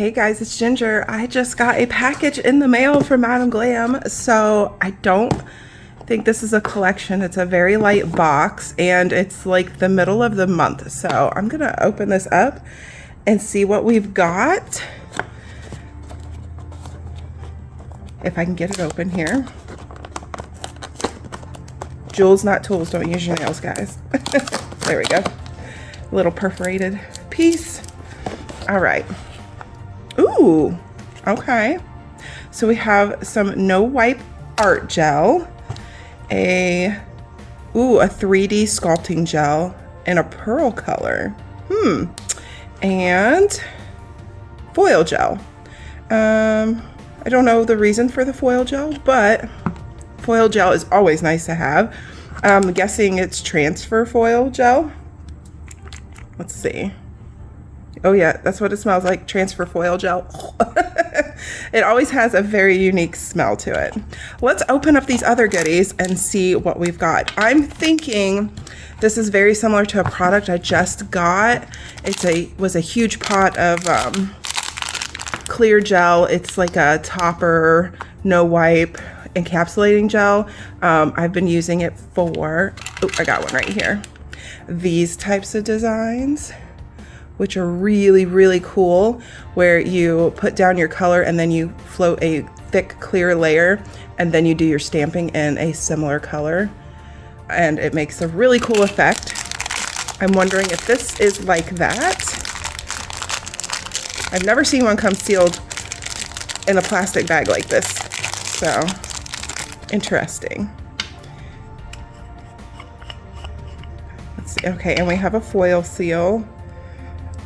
Hey guys, it's Ginger. I just got a package in the mail from Madam Glam. So I don't think this is a collection. It's a very light box and it's like the middle of the month. So I'm gonna open this up and see what we've got. If I can get it open here. Jewels, not tools. Don't use your nails, guys. There we go. Little perforated piece. All right. Ooh, okay. So we have some no wipe art gel, a 3D sculpting gel in a pearl color. And foil gel. I don't know the reason for the foil gel, but foil gel is always nice to have. I'm guessing it's transfer foil gel. Let's see. Oh yeah, that's what it smells like, transfer foil gel. It always has a very unique smell to it. Let's open up these other goodies and see what we've got. I'm thinking this is very similar to a product I just got. Was a huge pot of clear gel. It's like a topper, no wipe encapsulating gel. I've been using it for, I got one right here. These types of designs, which are really, really cool, where you put down your color and then you float a thick, clear layer, and then you do your stamping in a similar color. And it makes a really cool effect. I'm wondering if this is like that. I've never seen one come sealed in a plastic bag like this. So, interesting. Let's see, okay, and we have a foil seal.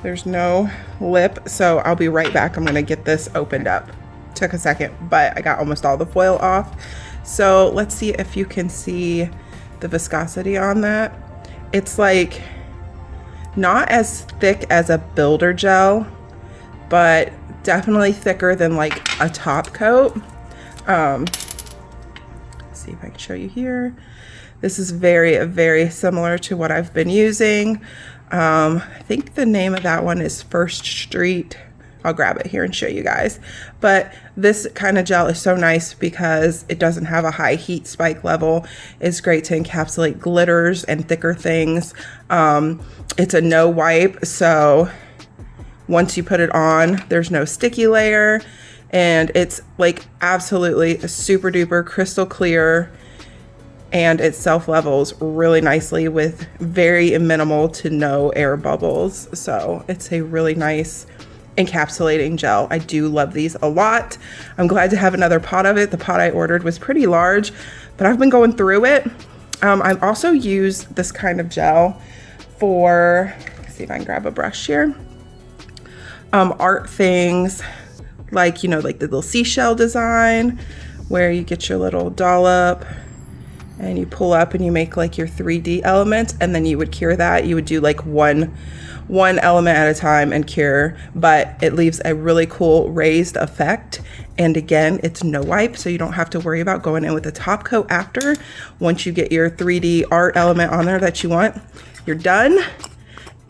There's no lip, so I'll be right back. I'm gonna get this opened up. Took a second, but I got almost all the foil off. So let's see if you can see the viscosity on that. It's like not as thick as a builder gel, but definitely thicker than like a top coat. Let's see if I can show you here. This is very, very similar to what I've been using. I think the name of that one is First Street. I'll grab it here and show you guys. But this kind of gel is so nice because it doesn't have a high heat spike level. It's great to encapsulate glitters and thicker things. It's a no wipe, so once you put it on, there's no sticky layer, and it's like absolutely super duper crystal clear. And it self-levels really nicely with very minimal to no air bubbles. So it's a really nice encapsulating gel. I do love these a lot. I'm glad to have another pot of it. The pot I ordered was pretty large, but I've been going through it. I've also used this kind of gel for, let's see if I can grab a brush here. Art things like, you know, like the little seashell design where you get your little dollop and you pull up and you make like your 3D element, and then you would cure that. You would do like one element at a time and cure, but it leaves a really cool raised effect. And again, it's no wipe, so you don't have to worry about going in with a top coat after. Once you get your 3D art element on there that you want, you're done.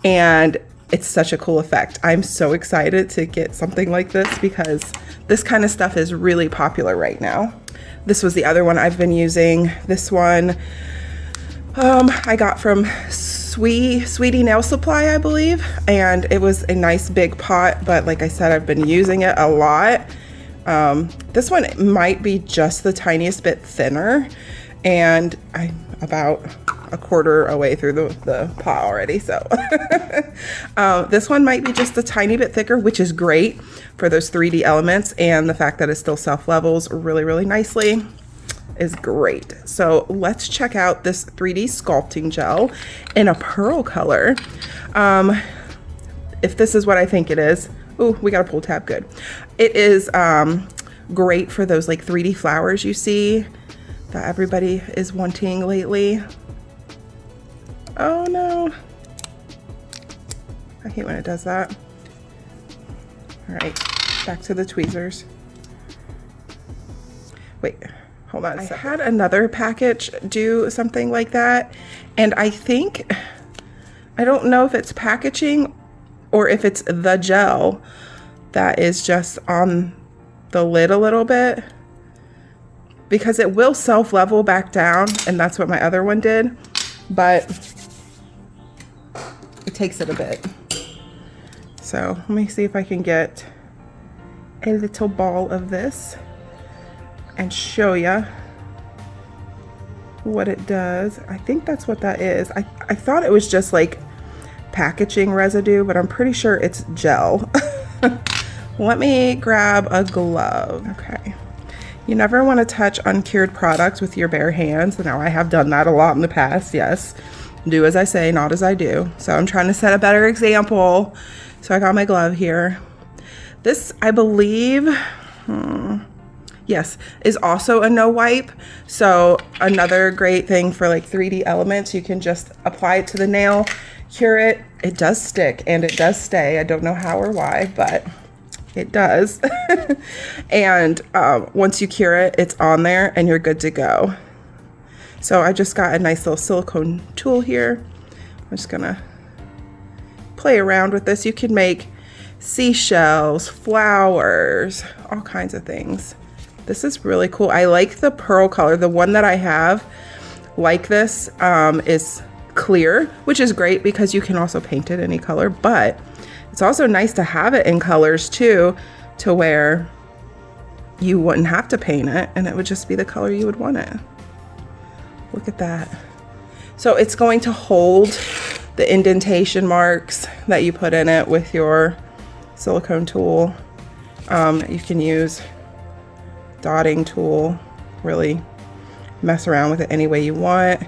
And it's such a cool effect. I'm so excited to get something like this because this kind of stuff is really popular right now. This was the other one I've been using. This one I got from Sweetie Nail Supply, I believe. And it was a nice big pot, but like I said, I've been using it a lot. This one might be just the tiniest bit thinner, and I'm about a quarter away through the pot already. So this one might be just a tiny bit thicker, which is great for those 3D elements, and the fact that it still self-levels really, really nicely is great. So let's check out this 3D sculpting gel in a pearl color. If this is what I think it is, ooh, we got a pull tab, good. It is great for those like 3D flowers you see that everybody is wanting lately. Oh no, I hate when it does that. All right, back to the tweezers. Wait, hold on a second. I had another package do something like that, and I think, I don't know if it's packaging or if it's the gel, that is just on the lid a little bit, because it will self-level back down, and that's what my other one did, but it takes it a bit. So let me see if I can get a little ball of this and show you what it does. I think that's what that is. I thought it was just like packaging residue, but I'm pretty sure it's gel. Let me grab a glove. Okay. You never want to touch uncured products with your bare hands. Now, I have done that a lot in the past, yes. Do as I say, not as I do. So I'm trying to set a better example. So I got my glove here. This, I believe, yes, is also a no wipe. So another great thing for like 3D elements, you can just apply it to the nail, cure it. It does stick and it does stay. I don't know how or why, but it does. And once you cure it, it's on there and you're good to go. So I just got a nice little silicone tool here. I'm just gonna play around with this. You can make seashells, flowers, all kinds of things. This is really cool. I like the pearl color. The one that I have like this is clear, which is great because you can also paint it any color, but it's also nice to have it in colors too, to where you wouldn't have to paint it and it would just be the color you would want it. Look at that. So it's going to hold the indentation marks that you put in it with your silicone tool. You can use dotting tool, really mess around with it any way you want.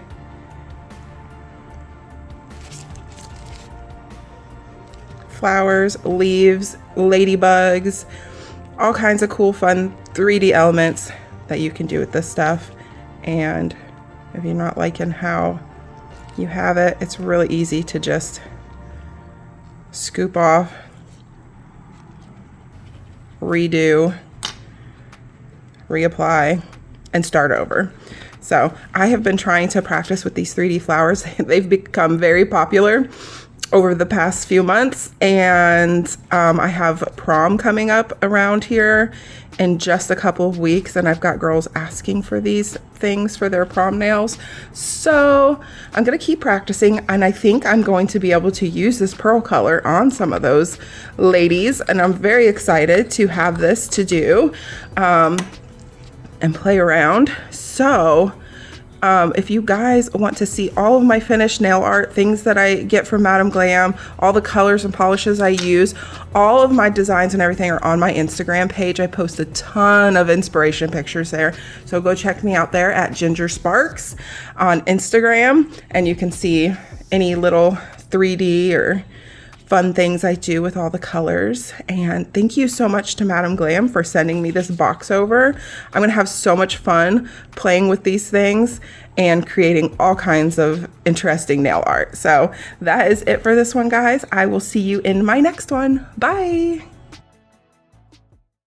Flowers, leaves, ladybugs, all kinds of cool fun 3D elements that you can do with this stuff. And if you're not liking how you have it, it's really easy to just scoop off, redo, reapply, and start over. So I have been trying to practice with these 3D flowers. They've become very popular over the past few months, and I have prom coming up around here in just a couple of weeks, and I've got girls asking for these things for their prom nails. So I'm gonna keep practicing, and I think I'm going to be able to use this pearl color on some of those ladies, and I'm very excited to have this to do and play around. So if you guys want to see all of my finished nail art, things that I get from Madam Glam, all the colors and polishes I use, all of my designs and everything are on my Instagram page. I post a ton of inspiration pictures there. So go check me out there at Ginger Sparks on Instagram, and you can see any little 3D or fun things I do with all the colors. And thank you so much to Madam Glam for sending me this box over. I'm gonna have so much fun playing with these things and creating all kinds of interesting nail art. So that is it for this one, guys. I will see you in my next one. Bye.